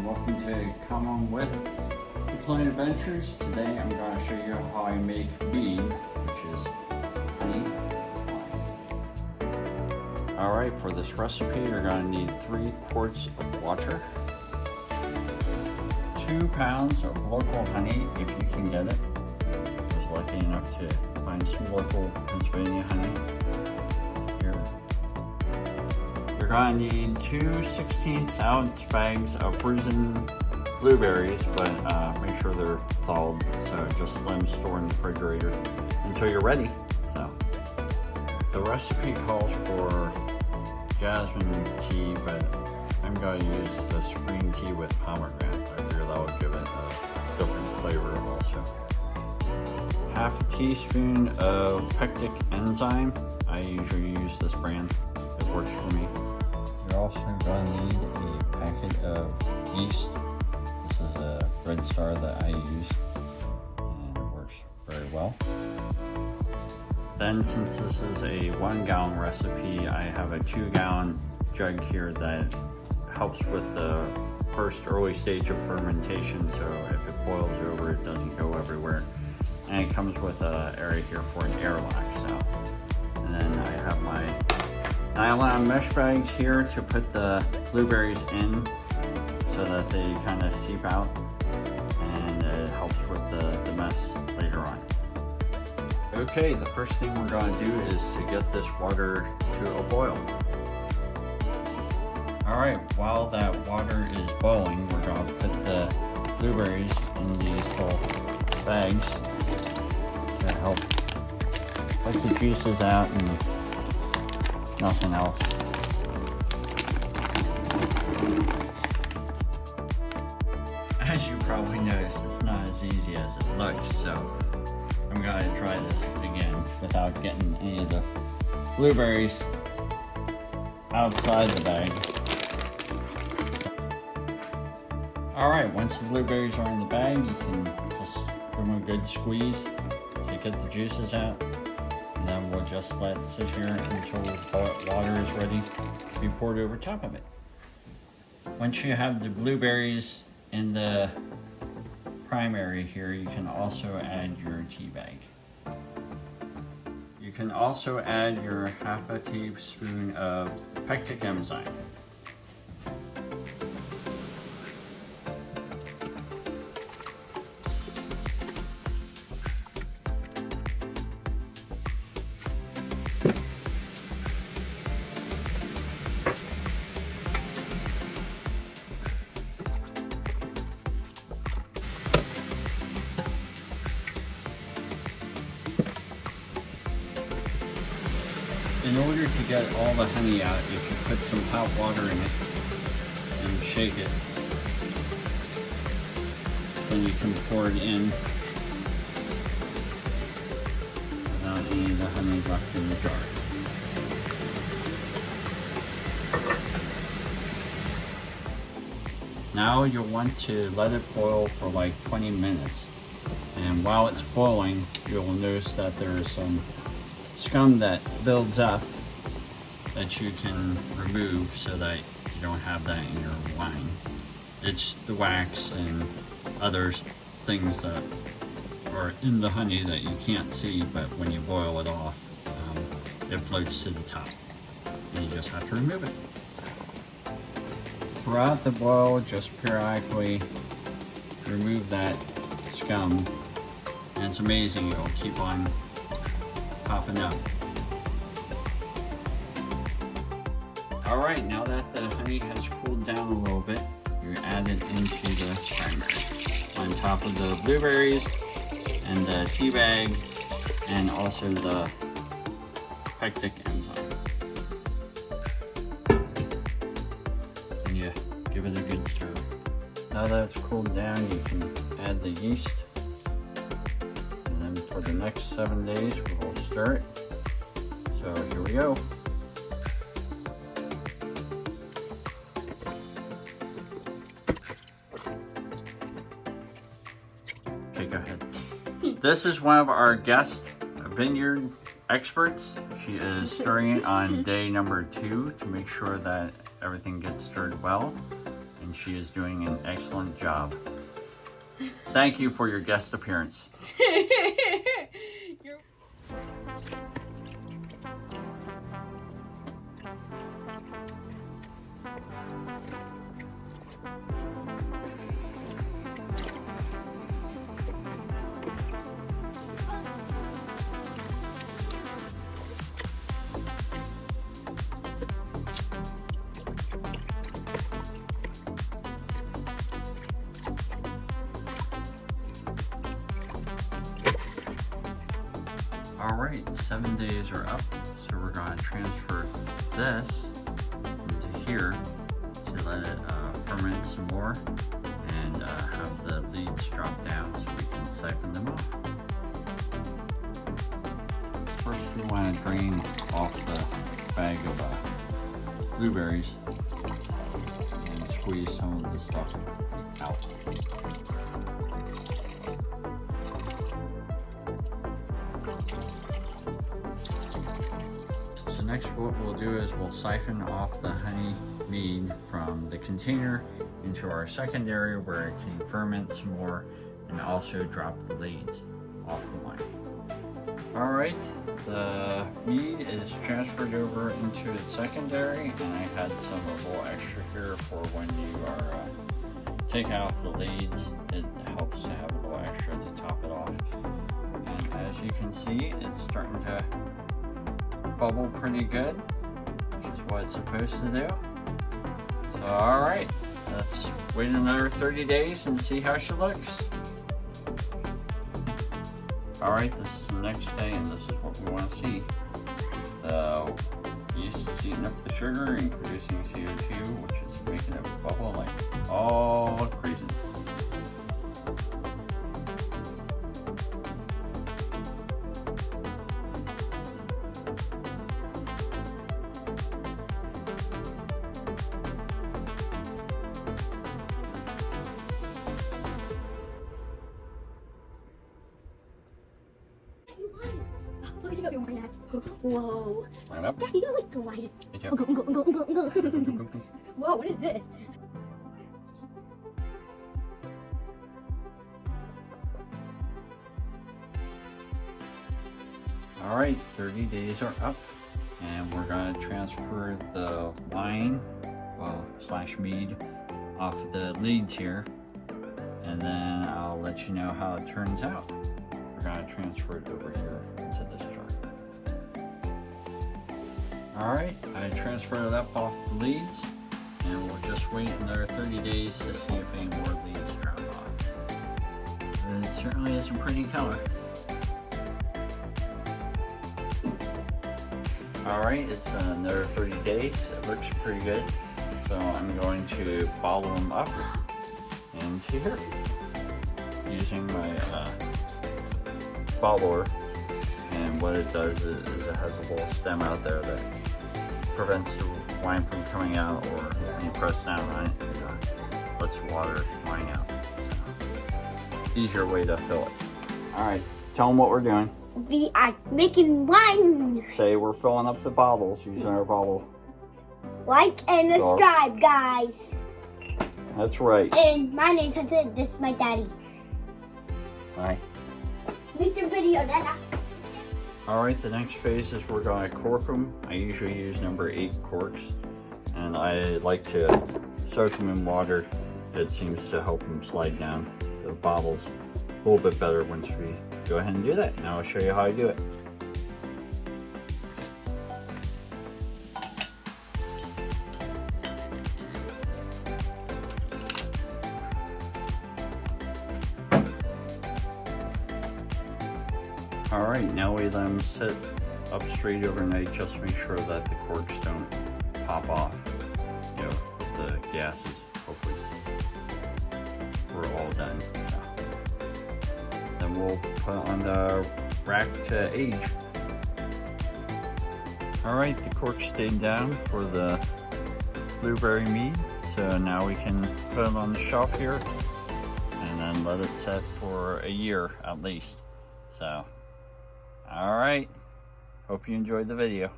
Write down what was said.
welcome to Come On With the Kline Adventures. Today I'm going to show you how I make mead, which is honey wine. Alright, for this recipe you're going to need 3 quarts of water, 2 pounds of local honey if you can get it. I was lucky enough to find some local Pennsylvania honey here. You're going to need 2 16-ounce bags of frozen blueberries, but make sure they're thawed, so just let them store in the refrigerator until you're ready. So the recipe calls for jasmine tea, but I'm going to use this green tea with pomegranate. I figure that would give it a different flavor also. Half a teaspoon of pectic enzyme. I usually use this brand. It works for me. You're also going to need a packet of yeast. This is a Red Star that I use, and it works very well. Then, since this is a 1-gallon recipe, I have a 2-gallon jug here that helps with the first early stage of fermentation, so if it boils over, it doesn't go everywhere. And it comes with an area here for an airlock. So, and then I have my nylon mesh bags here to put the blueberries in so that they kind of seep out, and it helps with the mess later on. Okay, the first thing we're going to do is to get this water to a boil. Alright, while that water is boiling, we're going to put the blueberries in these little bags to help let the juices out and nothing else. As you probably noticed, it's not as easy as it looks, so I'm going to try this again without getting any of the blueberries outside the bag. Alright, once the blueberries are in the bag, you can just give them a good squeeze to get the juices out. And then we'll just let it sit here until the water is ready to be poured over top of it. Once you have the blueberries in the primary here, you can also add your tea bag. You can also add your half a teaspoon of pectic enzyme. In order to get all the honey out, you can put some hot water in it and shake it. Then you can pour it in without any of the honey left in the jar. Now you'll want to let it boil for like 20 minutes. And while it's boiling, you'll notice that there is some scum that builds up that you can remove so that you don't have that in your wine. It's the wax and other things that are in the honey that you can't see, but when you boil it off, it floats to the top, and you just have to remove it. Throughout the boil, just periodically remove that scum, and it's amazing, it'll keep on popping up. Alright, now that the honey has cooled down a little bit, you add it into the primary on top of the blueberries and the tea bag and also the pectic enzyme. And you give it a good stir. Now that it's cooled down, you can add the yeast. And then for the next 7 days, we'll stir it. So here we go. Okay, go ahead. This is one of our guest vineyard experts. She is stirring it on day number 2 to make sure that everything gets stirred well. and she is doing an excellent job. Thank you for your guest appearance. Alright, 7 days are up, so we're going to transfer this into here to let it ferment some more and have the leads drop down so we can siphon them off. First we want to drain off the bag of blueberries and squeeze some of the stuff out. Next what we'll do is we'll siphon off the honey mead from the container into our secondary where it can ferment some more and also drop the leads off the line. Alright, the mead is transferred over into its secondary, and I had some a little extra here for when you are taking off the leads. It helps to have a little extra to top it off. And as you can see, it's starting to bubble pretty good, which is what it's supposed to do. So alright, let's wait another 30 days and see how she looks. Alright, this is the next day and this is what we want to see. The yeast is eating up the sugar and producing CO2, which is making it bubble like all crazy. Whoa. Line up. Daddy, don't like the light. Whoa, what is this? Alright, 30 days are up, and we're going to transfer the wine, slash mead, off of the leads here, and then I'll let you know how it turns out. We're going to transfer it over here into this jar. Alright, I transferred it up off the leads, and we'll just wait another 30 days to see if any more leads drop off. But it certainly has a pretty color. Alright, it's another 30 days. It looks pretty good. So I'm going to bottle them up into here using my bottler. And what it does is it has a little stem out there that prevents the wine from coming out, or when you press down on it, it lets water wine out. So, easier way to fill it. Alright, tell them what we're doing. We are making wine. Say we're filling up the bottles using our bottle. Like and subscribe, guys. That's right. And my name's Hudson. This is my daddy. Bye. Make the video, Dada. Alright, the next phase is we're going to cork them. I usually use number 8 corks, and I like to soak them in water. It seems to help them slide down the bottles a little bit better once we go ahead and do that. Now I'll show you how I do it. Alright, now we let them sit up straight overnight just to make sure that the corks don't pop off. You know, the gases, hopefully we're all done. So. Then we'll put it on the rack to age. Alright, the cork stayed down for the Blueberry Mead, so now we can put it on the shelf here and then let it set for a year at least. So. Alright, hope you enjoyed the video.